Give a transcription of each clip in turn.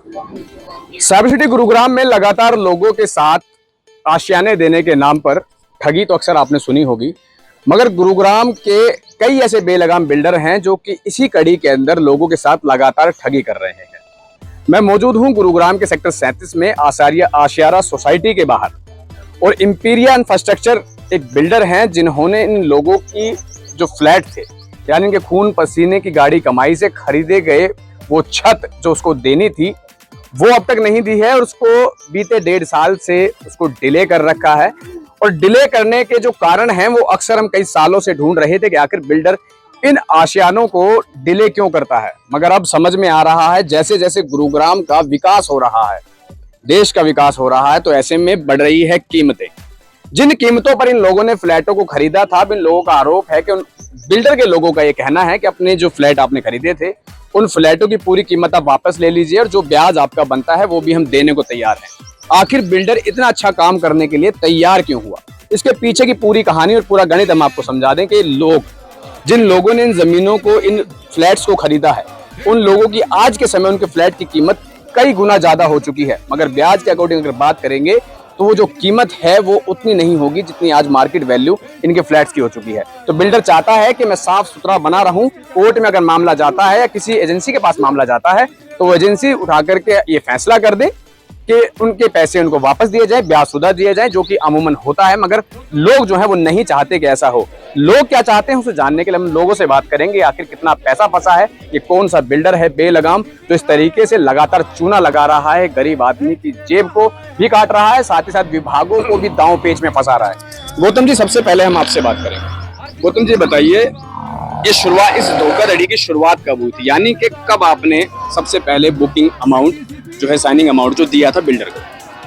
Cyber city Gurugram में लगातार लोगों के साथ आशियाने देने के नाम पर ठगी तो अक्सर आपने सुनी होगी, मगर गुरुग्राम के कई ऐसे बेलगाम बिल्डर हैं जो कि इसी कड़ी के अंदर लोगों के साथ लगातार ठगी कर रहे हैं। मैं मौजूद हूं गुरुग्राम के सेक्टर 37 में आशियारा सोसाइटी के बाहर, और इंपीरिया इंफ्रास्ट्रक्चर एक बिल्डर हैं जिन्होंने इन लोगों की जो फ्लैट थे, यानी इनके खून पसीने की गाड़ी कमाई से खरीदे गए वो छत जो उसको देनी थी वो अब तक नहीं दी है, और उसको बीते 1.5 साल से उसको डिले कर रखा है। और डिले करने के जो कारण हैं वो अक्सर हम कई सालों से ढूंढ रहे थे कि आखिर बिल्डर इन आशियानों को डिले क्यों करता है। मगर अब समझ में आ रहा है, जैसे जैसे गुरुग्राम का विकास हो रहा है, देश का विकास हो रहा है, तो ऐसे में बढ़ रही है कीमतें। जिन कीमतों पर इन लोगों ने फ्लैटों को खरीदा था, अब इन लोगों का आरोप है कि उन बिल्डर के लोगों का ये कहना है कि अपने जो फ्लैट आपने खरीदे थे उन फ्लैटों की पूरी कीमत आप वापस ले लीजिए, और जो ब्याज आपका बनता है वो भी हम देने को तैयार हैं। आखिर बिल्डर इतना अच्छा काम करने के लिए तैयार क्यों हुआ, इसके पीछे की पूरी कहानी और पूरा गणित हम आपको समझा दें कि जिन लोगों ने इन जमीनों को, इन फ्लैट्स को खरीदा है, उन लोगों की आज के समय उनके फ्लैट की कीमत कई गुना ज्यादा हो चुकी है। मगर ब्याज के अकॉर्डिंग अगर बात करेंगे तो वो जो कीमत है वो उतनी नहीं होगी जितनी आज मार्केट वैल्यू इनके फ्लैट्स की हो चुकी है। तो बिल्डर चाहता है कि मैं साफ सुथरा बना रहूं, कोर्ट में अगर मामला जाता है या किसी एजेंसी के पास मामला जाता है तो वो एजेंसी उठा करके ये फैसला कर दे कि उनके पैसे उनको वापस दिए जाए, ब्याज सुधा दिए जाए, जो कि अमूमन होता है। मगर लोग जो है वो नहीं चाहते कि ऐसा हो। लोग क्या चाहते हैं उसे जानने के लिए हम लोगों से बात करेंगे, आखिर कितना पैसा फंसा है, ये कौन सा बिल्डर है बेलगाम जो इस तरीके से लगातार चूना लगा रहा है, गरीब आदमी की जेब को भी काट रहा है, साथ ही साथ विभागों को भी दांव पेच में फंसा रहा है। गौतम जी, सबसे पहले हम आपसे बात करेंगे। गौतम जी बताइए, ये शुरुआत, इस धोखाधड़ी की शुरुआत कब हुई थी, यानी कि कब आपने सबसे पहले बुकिंग अमाउंट जो है, साइनिंग अमाउंट जो दिया था बिल्डर को?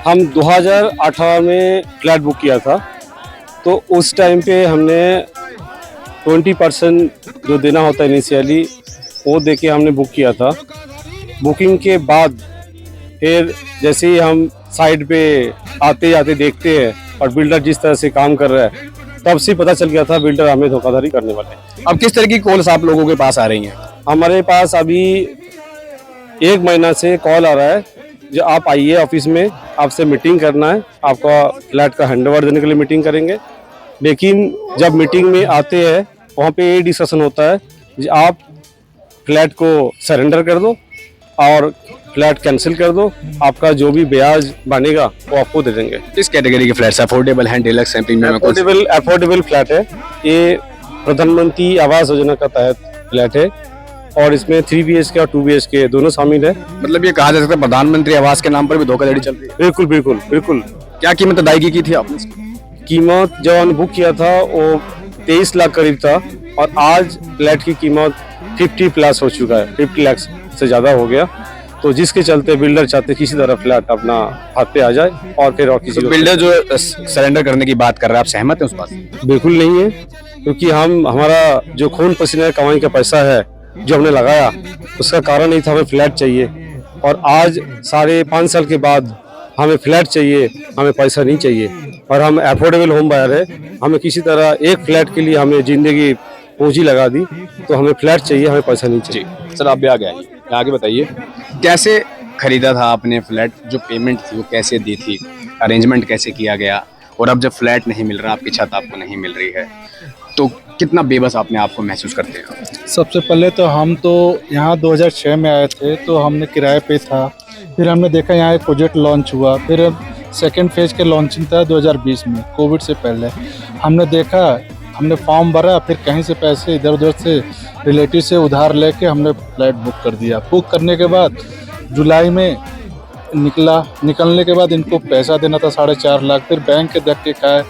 हम 2018 में फ्लैट बुक किया था, तो उस टाइम पे हमने 20% जो देना होता है इनिशियली वो देके हमने बुक किया था। बुकिंग के बाद फिर जैसे ही हम साइड पे आते आते देखते हैं और बिल्डर जिस तरह से काम कर रहा है, तब से पता चल गया था बिल्डर हमें धोखाधड़ी करने वाले हैं। अब किस तरह की कॉल्स आप लोगों के पास आ रही हैं? हमारे पास अभी 1 महीना से कॉल आ रहा है, जो आप आइए ऑफिस में, आपसे मीटिंग करना है, आपका फ्लैट का हैंडओवर देने के लिए मीटिंग करेंगे। लेकिन जब मीटिंग में आते हैं वहाँ पे ये डिस्कशन होता है कि आप फ्लैट को सरेंडर कर दो और फ्लैट कैंसिल कर दो, आपका जो भी ब्याज बनेगा वो आपको दे देंगे। किस कैटेगरी के फ्लैट्स? अफोर्डेबल हैं, डीलक्स हैं, प्रीमियम? अफोर्डेबल फ्लैट है। ये प्रधानमंत्री आवास योजना का तहत फ्लैट है और इसमें 3 BHK और 2 BHK दोनों शामिल है। मतलब ये कहा जा सकता है प्रधानमंत्री आवास के नाम पर भी धोखाधड़ी चल रही है? बिल्कुल बिल्कुल बिल्कुल। क्या कीमत अदायगी की थी आपने? कीमत जब हमने बुक किया था वो 23 लाख करीब था, और आज फ्लैट की कीमत 50+ हो चुका है, 50 लाख से ज़्यादा हो गया। तो जिसके चलते बिल्डर चाहते किसी तरह फ्लैट अपना हाथ पे आ जाए और फिर और किसी बिल्डर जो सरेंडर करने की बात कर रहा है, आप सहमत हैं उस बात से? बिल्कुल नहीं है, क्योंकि हमारा जो खून पसीने कमाई का पैसा है जो हमने लगाया, उसका कारण नहीं था हमें फ्लैट चाहिए, और आज 5.5 साल के बाद हमें फ्लैट चाहिए, हमें पैसा नहीं चाहिए। और हम अफोर्डेबल होम बायर है, हमें किसी तरह एक फ्लैट के लिए हमें जिंदगी पूंजी लगा दी, तो हमें फ्लैट चाहिए, हमें पैसा नहीं चाहिए। सर आप भी आगे बताइए, कैसे खरीदा था आपने फ्लैट, जो पेमेंट थी वो कैसे दी थी, अरेंजमेंट कैसे किया गया, और अब जब फ्लैट नहीं मिल रहा, आपकी छत आपको नहीं मिल रही है, तो कितना बेबस अपने आप को महसूस करते हैं? सबसे पहले तो हम तो यहाँ 2006 में आए थे, तो हमने किराए पे था। फिर हमने देखा यहाँ एक प्रोजेक्ट लॉन्च हुआ, फिर सेकेंड फेज के लॉन्चिंग था 2020 में, कोविड से पहले। हमने देखा, हमने फॉर्म भरा, फिर कहीं से पैसे इधर उधर से रिलेटिव से उधार लेके हमने फ्लैट बुक कर दिया। बुक करने के बाद जुलाई में निकलने के बाद इनको पैसा देना था 4.5 लाख। फिर बैंक के धक्के खाए,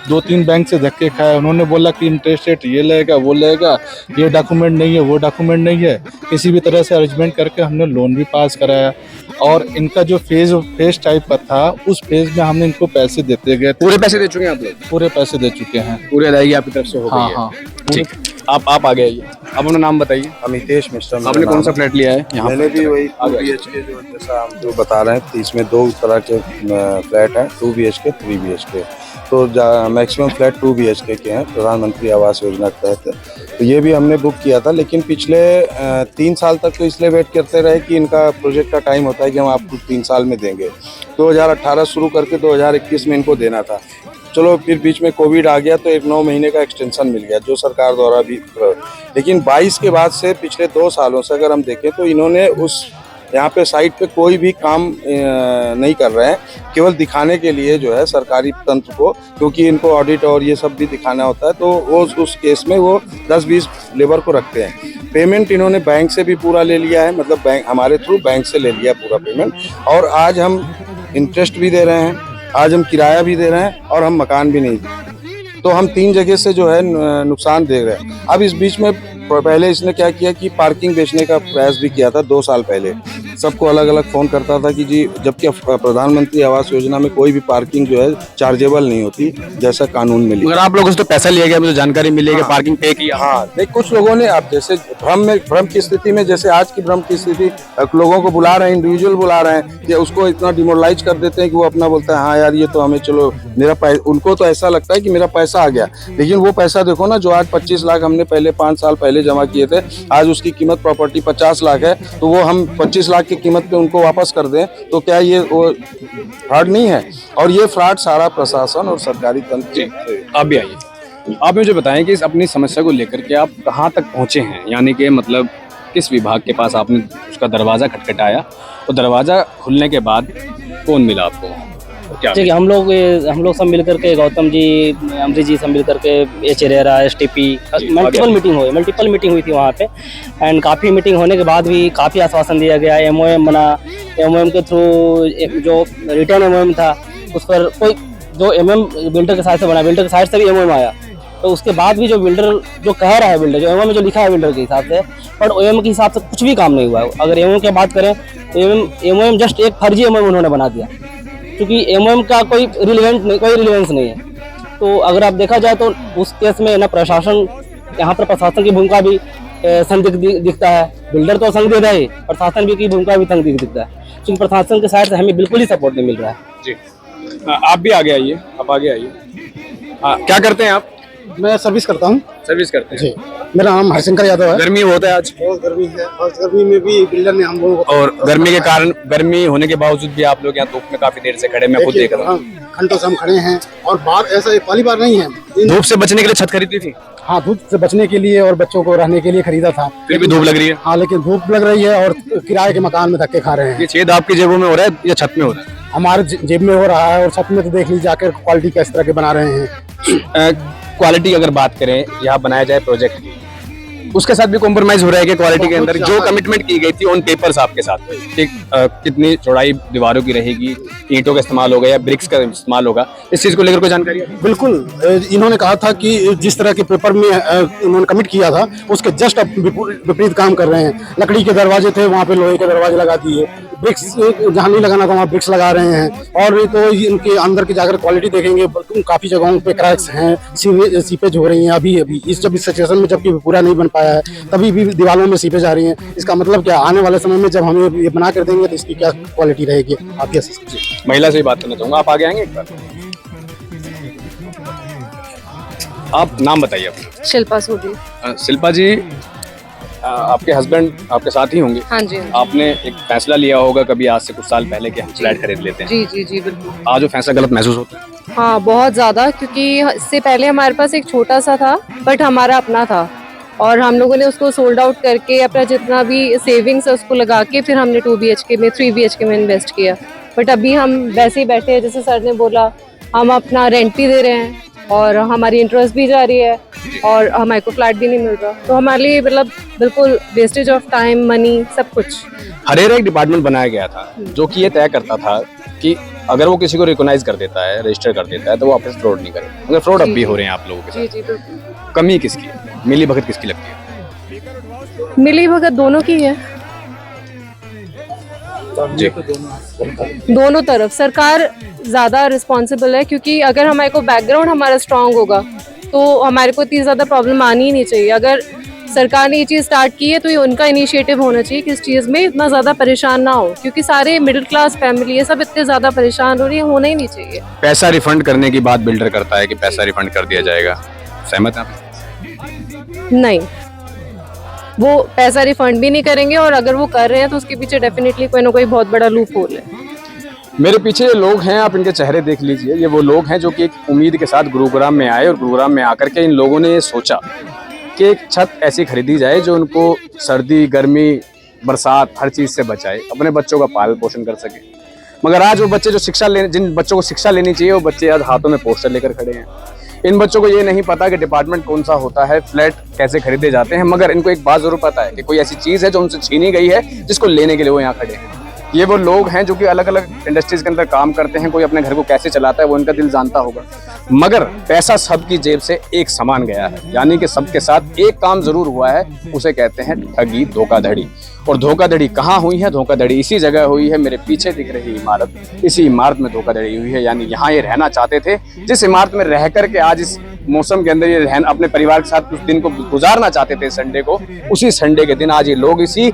2-3 बैंक से धक्के खाए। उन्होंने बोला कि इंटरेस्ट रेट ये लगेगा, वो लगेगा, ये डॉक्यूमेंट नहीं है, वो डॉक्यूमेंट नहीं है। किसी भी तरह से अरेंजमेंट करके हमने लोन भी पास कराया, और इनका जो फेज टाइप का था उस फेज में हमने इनको पैसे देते गए। पूरे पैसे दे चुके हैं आप लोग? पूरे पैसे दे चुके हैं, पूरी अदायगी आपकी तरफ से हो गई हाँ है? हाँ। ठीक, आप आगे आइए, आप अपना नाम बताइए। अमितेश मिश्रा। आपने कौन सा फ्लैट लिया है यहाँ? मैंने भी वही 2 BHK जो जैसा हम जो बता रहे हैं, इसमें 2 तरह के फ्लैट हैं, 2 BHK 3 BHK। तो मैक्सिमम फ्लैट 2 BHK के हैं प्रधानमंत्री आवास योजना के तहत। तो ये भी हमने बुक किया था, लेकिन पिछले 3 साल तक तो इसलिए वेट करते रहे कि इनका प्रोजेक्ट का टाइम होता है कि हम आपको 3 साल में देंगे। 2018 शुरू करके 2021 में इनको देना था। चलो फिर बीच में कोविड आ गया तो एक 9 महीने का एक्सटेंशन मिल गया जो सरकार द्वारा भी। लेकिन 22 के बाद से पिछले 2 सालों से अगर हम देखें तो इन्होंने उस यहाँ पे साइट पे कोई भी काम नहीं कर रहे हैं, केवल दिखाने के लिए जो है सरकारी तंत्र को, क्योंकि इनको ऑडिट और ये सब भी दिखाना होता है, तो वो उस केस में वो 10-20 लेबर को रखते हैं। पेमेंट इन्होंने बैंक से भी पूरा ले लिया है, मतलब बैंक हमारे थ्रू बैंक से ले लिया पूरा पेमेंट, और आज हम इंटरेस्ट भी दे रहे हैं, आज हम किराया भी दे रहे हैं और हम मकान भी नहीं दे। तो हम 3 जगह से जो है नुकसान दे रहे हैं। अब इस बीच में पहले इसने क्या किया कि पार्किंग बेचने का प्रयास भी किया था 2 साल पहले। सबको अलग अलग फ़ोन करता था कि जी, जबकि प्रधानमंत्री आवास योजना में कोई भी पार्किंग जो है चार्जेबल नहीं होती जैसा कानून में लिखा। मगर आप लोगों से तो पैसा लिया गया, मुझे जानकारी मिली है कि पार्किंग पे किया। हाँ, देख कुछ लोगों ने अब जैसे भ्रम की स्थिति में, जैसे आज की भ्रम की स्थिति, लोगों को बुला रहे हैं, इंडिविजुअल बुला रहे हैं कि उसको इतना डिमोरलाइज कर देते हैं कि वो अपना बोलता है हाँ यार ये तो हमें, चलो मेरा पैसा, उनको तो ऐसा लगता है कि मेरा पैसा आ गया। लेकिन वो पैसा देखो ना, जो आज 25 लाख हमने पहले 5 साल पहले जमा किए थे, आज उसकी कीमत प्रॉपर्टी 50 लाख है, तो वो हम 25 लाख की कीमत पे उनको वापस कर दें तो क्या ये वो फ्रॉड नहीं है? और ये फ्रॉड सारा प्रशासन और सरकारी तंत्र। आप भी आइए, आप मुझे बताएं कि इस अपनी समस्या को लेकर के आप कहाँ तक पहुँचे हैं, यानी कि मतलब किस विभाग के पास आपने उसका दरवाज़ा खटखटाया और दरवाज़ा खुलने के बाद कौन मिला आपको? क्या ठीक है, हम लोग सब मिलकर के, गौतम जी, अमरीत जी सब मिलकर के, एचरेरा, STP, मल्टीपल मीटिंग हुई थी वहाँ पे। एंड काफ़ी मीटिंग होने के बाद भी काफ़ी आश्वासन दिया गया। MOM बना, MOM के थ्रू जो रिटर्न MOM था उस पर कोई जो बिल्डर के साइड से बना, बिल्डर के साइड से भी MOM आया, तो उसके बाद भी जो बिल्डर जो कह रहा है, बिल्डर जो MOM में जो लिखा है बिल्डर के हिसाब से, पर OM के हिसाब से कुछ भी काम नहीं हुआ है। अगर MOM की बात करें तो MOM जस्ट एक फर्जी MOM उन्होंने बना दिया, क्योंकि MOM का कोई रिलेवेंस नहीं है। तो अगर आप देखा जाए तो उस केस में ना प्रशासन, यहाँ पर प्रशासन की भूमिका भी संदिग्ध दिखता है। बिल्डर तो संदिग्ध है, प्रशासन भी की भूमिका भी संदिग्ध दिखता है, क्योंकि प्रशासन के साइड से हमें बिल्कुल ही सपोर्ट नहीं मिल रहा है। जी, आप भी आगे आइए, आप आगे आइए। क्या करते हैं आप? मैं सर्विस करता हूँ। सर्विस करते हैं जी, मेरा नाम हरिशंकर यादव है। गर्मी होता है आज, बहुत गर्मी है, और गर्मी में भी बिल्डर ने हम लोगों को, और गर्मी के कारण, गर्मी होने के बावजूद भी आप लोग यहाँ धूप में काफी देर से खड़े, मैं खुद देख रहा हूँ। घंटों से हम खड़े हैं, और बार ऐसा पहली बार नहीं है। धूप से बचने के लिए छत खरीदी थी? हाँ, धूप से बचने के लिए और बच्चों को रहने के लिए खरीदा था। फिर भी धूप लग रही है? हाँ, लेकिन धूप लग रही है और किराए के मकान में धक्के खा रहे हैं। ये छेद आपकी जेबों में हो रहा है या छत में हो रहा है? हमारे जेब में हो रहा है, और छत में तो देख लीजिए जाकर क्वालिटी किस तरह के बना रहे हैं। क्वालिटी अगर बात करें, यहाँ बनाया जाए प्रोजेक्ट की, उसके साथ भी कॉम्प्रोमाइज हो रहा है कि क्वालिटी के अंदर जो कमिटमेंट की गई थी ऑन पेपर्स आपके साथ, कि कितनी चौड़ाई दीवारों की रहेगी, ईंटों का इस्तेमाल होगा या ब्रिक्स का इस्तेमाल होगा, इस चीज को लेकर कोई जानकारी है? बिल्कुल, इन्होंने कहा था कि जिस तरह के पेपर में इन्होंने कमिट किया था उसके जस्ट विपरीत काम कर रहे हैं। लकड़ी के दरवाजे थे, वहाँ पे लोहे के दरवाजे लगा दिए, ब्रिक्स जहाँ नहीं लगाना था वहाँ ब्रिक्स लगा रहे हैं। और तो इनके अंदर की जाकर क्वालिटी देखेंगे, काफी जगहों पे क्रैक्स हैं, सीपेज हो रही हैं। अभी इस सिचुएशन में जबकि पूरा नहीं बन पाया है, तभी भी दीवारों में सीपेज आ रही हैं। इसका मतलब क्या, आने वाले समय में जब हमें ये बना कर देंगे तो इसकी क्या क्वालिटी रहेगी? आप यस, महिला से ही बात करना चाहूंगा, आप आगे आएंगे एक बार? आप नाम बताइए अपना। शिल्पा सोडी। शिल्पा जी, आपके हस्बैंड आपके साथ ही होंगे? हाँ जी। आपने एक फैसला लिया होगा कभी आज से कुछ साल पहले कि हम फ्लैट खरीद लेते हैं। जी जी जी, बिल्कुल। आज वो फैसला गलत महसूस होता है? हाँ, बहुत ज़्यादा, क्योंकि इससे पहले हमारे पास एक छोटा सा था, बट हमारा अपना था, और हम लोगों ने उसको सोल्ड आउट करके अपना जितना भी सेविंग्स है उसको लगा के फिर हमने 2 BHK में 3 BHK में इन्वेस्ट किया। बट अभी हम वैसे ही बैठे हैं, जैसे सर ने बोला, हम अपना रेंट भी दे रहे हैं और हमारी इंटरेस्ट भी जा रही है और हमारे को फ्लैट भी नहीं मिल रहा। तो हमारे लिए मतलब बिल्कुल वेस्टेज ऑफ टाइम, मनी, सब कुछ। हरेरा एक डिपार्टमेंट बनाया गया था जो कि ये तय करता था कि अगर वो किसी को रिकॉग्नाइज कर देता है, रजिस्टर कर देता है, तो वो आपसे फ्रॉड नहीं करे। मगर फ्रॉड अब भी हो रहे हैं आप लोगों के साथ। जी जी, बिल्कुल। कमी किसकी है, मिली भगत किसकी लगती है? मिली भगत दोनों की है, जी, दोनों तरफ। सरकार ज़्यादा रिस्पॉन्सिबल है, क्योंकि अगर हमारे को बैकग्राउंड हमारा स्ट्रांग होगा तो हमारे को इतनी ज़्यादा प्रॉब्लम आनी ही नहीं चाहिए। अगर सरकार ने ये चीज़ स्टार्ट की है तो ये उनका इनिशिएटिव होना चाहिए कि इस चीज़ में इतना ज़्यादा परेशान ना हो, क्योंकि सारे मिडिल क्लास फैमिली है, सब इतने ज़्यादा परेशान हो रही है, होना ही नहीं चाहिए। पैसा रिफंड करने की बात बिल्डर करता है कि पैसा रिफंड कर दिया जाएगा, सहमत हैं आप? नहीं, वो पैसा रिफंड भी नहीं करेंगे, और अगर वो कर रहे हैं तो उसके पीछे डेफिनेटली कोई ना कोई बहुत बड़ा लूप होल है। मेरे पीछे ये लोग हैं, आप इनके चेहरे देख लीजिए, ये वो लोग हैं जो कि एक उम्मीद के साथ गुरुग्राम में आए और गुरुग्राम में आकर के इन लोगों ने ये सोचा कि एक छत ऐसी खरीदी जाए जो उनको सर्दी, गर्मी, बरसात हर चीज़ से बचाए, अपने बच्चों का पालन पोषण कर सके। मगर आज वो बच्चे जो जिन बच्चों को शिक्षा लेनी चाहिए, वो बच्चे आज हाथों में पोस्टर लेकर खड़े हैं। इन बच्चों को ये नहीं पता कि डिपार्टमेंट कौन सा होता है, फ्लैट कैसे खरीदे जाते हैं, मगर इनको एक बात जरूर पता है कि कोई ऐसी चीज़ है जो उनसे छीनी गई है, जिसको लेने के लिए वो यहाँ खड़े हैं। ये वो लोग हैं जो कि अलग अलग इंडस्ट्रीज के अंदर काम करते हैं, कोई अपने घर को कैसे चलाता है वो इनका दिल जानता होगा, मगर पैसा सबकी जेब से एक समान गया है, यानी कि सबके साथ एक काम जरूर हुआ है, उसे कहते हैं ठगी, धोखाधड़ी। और धोखाधड़ी कहाँ हुई है? धोखाधड़ी इसी जगह हुई है, मेरे पीछे दिख रही इमारत, इसी इमारत में धोखाधड़ी हुई है। यानी यहाँ ये रहना चाहते थे, जिस इमारत में रह करके आज इस मौसम के अंदर ये अपने परिवार के साथ उस दिन को गुजारना चाहते थे, संडे को, उसी संडे के दिन आज ये लोग इसी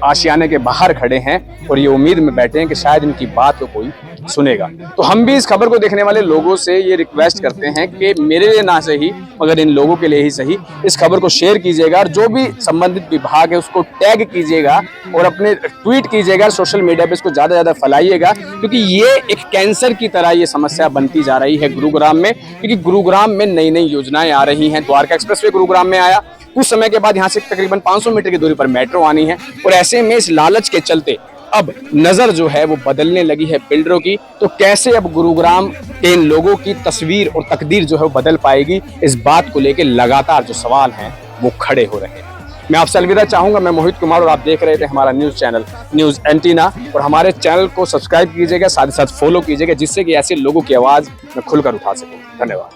आशियाने के बाहर खड़े हैं और ये उम्मीद में बैठे हैं कि शायद इनकी बात को कोई सुनेगा। तो हम भी इस खबर को देखने वाले लोगों से ये रिक्वेस्ट करते हैं कि मेरे लिए ना सही मगर इन लोगों के लिए ही सही, इस खबर को शेयर कीजिएगा और जो भी संबंधित विभाग है उसको टैग कीजिएगा और अपने ट्वीट कीजिएगा, सोशल मीडिया पे इसको ज़्यादा ज़्यादा फैलाइएगा, क्योंकि ये एक कैंसर की तरह ये समस्या बनती जा रही है गुरुग्राम में। क्योंकि गुरुग्राम में नई नई योजनाएं आ रही हैं, द्वारका एक्सप्रेसवे गुरुग्राम में आया, कुछ समय के बाद यहाँ से तकरीबन 500 मीटर की दूरी पर मेट्रो आनी है, और ऐसे में इस लालच के चलते अब नजर जो है वो बदलने लगी है बिल्डरों की। तो कैसे अब गुरुग्राम के इन लोगों की तस्वीर और तकदीर जो है वो बदल पाएगी, इस बात को लेकर लगातार जो सवाल हैं वो खड़े हो रहे हैं। मैं आपसे अलविदा चाहूंगा, मैं मोहित कुमार और आप देख रहे थे हमारा न्यूज चैनल न्यूज एंटीना, और हमारे चैनल को सब्सक्राइब कीजिएगा, साथ ही साथ फॉलो कीजिएगा, जिससे कि ऐसे लोगों की आवाज मैं खुलकर उठा सकूं। धन्यवाद।